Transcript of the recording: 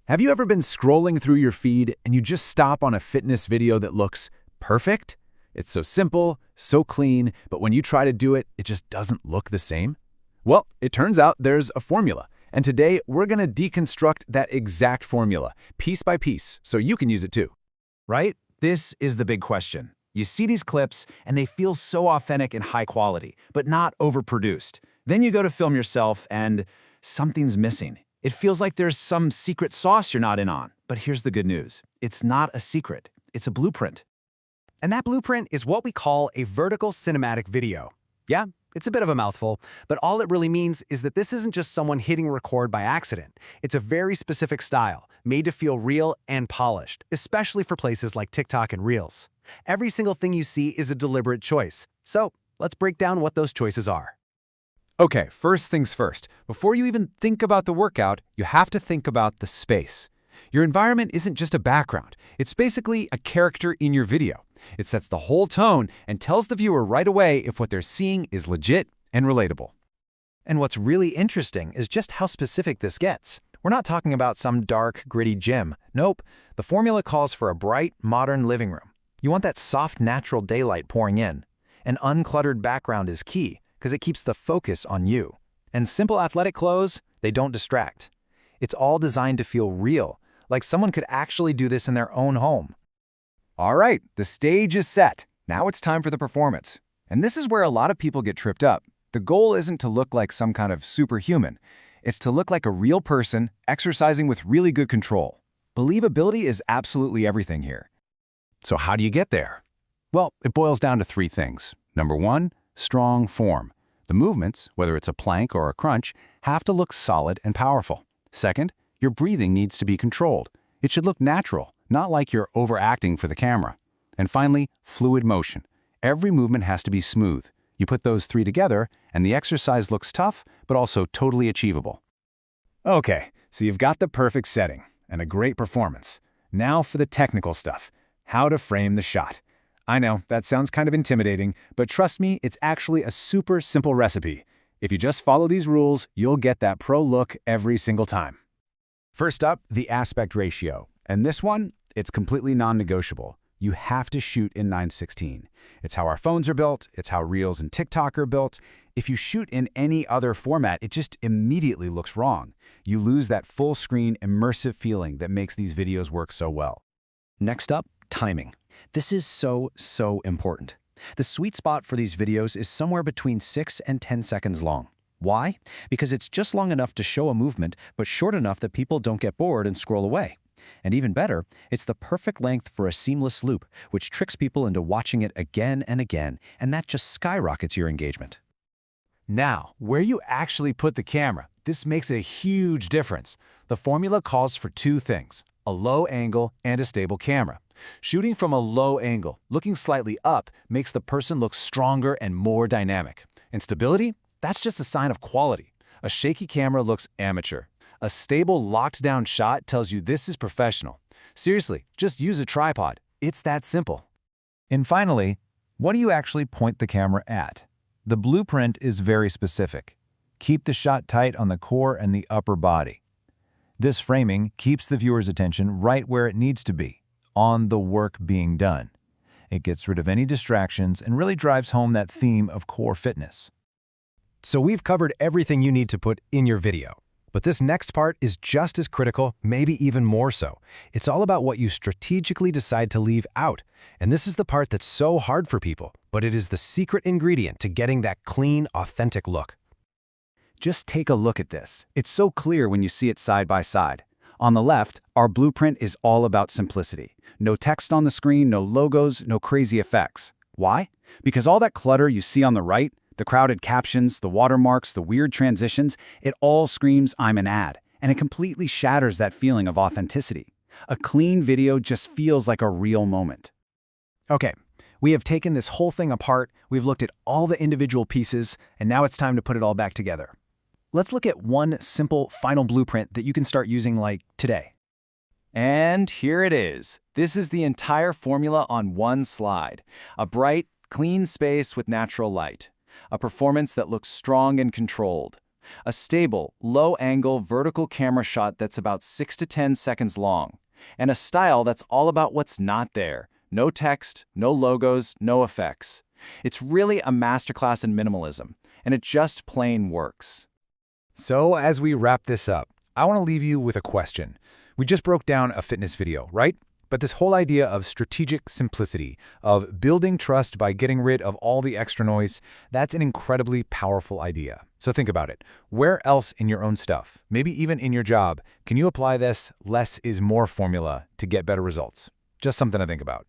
Have you ever been scrolling through your feed and you just stop on a fitness video that looks perfect? It's so simple, so clean, but when you try to do it, it just doesn't look the same? Well, it turns out there's a formula, and today we're going to deconstruct that exact formula, piece by piece, so you can use it too. Right? This is the big question. You see these clips, and they feel so authentic and high quality, but not overproduced. Then you go to film yourself, and something's missing. It feels like there's some secret sauce you're not in on. But here's the good news. It's not a secret. It's a blueprint. And that blueprint is what we call a vertical cinematic video. Yeah, it's a bit of a mouthful, but all it really means is that this isn't just someone hitting record by accident. It's a very specific style, made to feel real and polished, especially for places like TikTok and Reels. Every single thing you see is a deliberate choice. So let's break down what those choices are. Okay, first things first. Before you even think about the workout, you have to think about the space. Your environment isn't just a background. It's basically a character in your video. It sets the whole tone and tells the viewer right away if what they're seeing is legit and relatable. And what's really interesting is just how specific this gets. We're not talking about some dark, gritty gym. Nope, the formula calls for a bright, modern living room. You want that soft, natural daylight pouring in. An uncluttered background is key, because it keeps the focus on you. And simple athletic clothes, they don't distract. It's all designed to feel real, like someone could actually do this in their own home. All right, the stage is set. Now it's time for the performance. And this is where a lot of people get tripped up. The goal isn't to look like some kind of superhuman. It's to look like a real person exercising with really good control. Believability is absolutely everything here. So how do you get there? Well, it boils down to three things. Number one, strong form. The movements, whether it's a plank or a crunch, have to look solid and powerful. Second, your breathing needs to be controlled. It should look natural, not like you're overacting for the camera. And finally, fluid motion. Every movement has to be smooth. You put those three together, and the exercise looks tough, but also totally achievable. Okay, so you've got the perfect setting and a great performance. Now for the technical stuff, how to frame the shot. I know, that sounds kind of intimidating, but trust me, it's actually a super simple recipe. If you just follow these rules, you'll get that pro look every single time. First up, the aspect ratio. And this one, it's completely non-negotiable. You have to shoot in 9:16. It's how our phones are built, it's how Reels and TikTok are built. If you shoot in any other format, it just immediately looks wrong. You lose that full-screen, immersive feeling that makes these videos work so well. Next up, timing. This is so important. The sweet spot for these videos is somewhere between 6 and 10 seconds long. Why? Because it's just long enough to show a movement, but short enough that people don't get bored and scroll away. And even better, it's the perfect length for a seamless loop, which tricks people into watching it again and again, and that just skyrockets your engagement. Now, where you actually put the camera, this makes a huge difference. The formula calls for two things, a low angle and a stable camera. Shooting from a low angle, looking slightly up, makes the person look stronger and more dynamic. And stability? That's just a sign of quality. A shaky camera looks amateur. A stable, locked-down shot tells you this is professional. Seriously, just use a tripod. It's that simple. And finally, what do you actually point the camera at? The blueprint is very specific. Keep the shot tight on the core and the upper body. This framing keeps the viewer's attention right where it needs to be, on the work being done. It gets rid of any distractions and really drives home that theme of core fitness. So we've covered everything you need to put in your video. But this next part is just as critical, maybe even more so. It's all about what you strategically decide to leave out. And this is the part that's so hard for people, but it is the secret ingredient to getting that clean, authentic look. Just take a look at this. It's so clear when you see it side by side. On the left, our blueprint is all about simplicity. No text on the screen, no logos, no crazy effects. Why? Because all that clutter you see on the right, the crowded captions, the watermarks, the weird transitions, it all screams I'm an ad, and it completely shatters that feeling of authenticity. A clean video just feels like a real moment. Okay, we have taken this whole thing apart, we've looked at all the individual pieces, and now it's time to put it all back together. Let's look at one simple final blueprint that you can start using like today. And here it is. This is the entire formula on one slide. A bright, clean space with natural light. A performance that looks strong and controlled. A stable, low-angle vertical camera shot that's about 6 to 10 seconds long. And a style that's all about what's not there. No text, no logos, no effects. It's really a masterclass in minimalism, and it just plain works. So as we wrap this up, I want to leave you with a question. We just broke down a fitness video, right? But this whole idea of strategic simplicity, of building trust by getting rid of all the extra noise, that's an incredibly powerful idea. So think about it. Where else in your own stuff, maybe even in your job, can you apply this less is more formula to get better results? Just something to think about.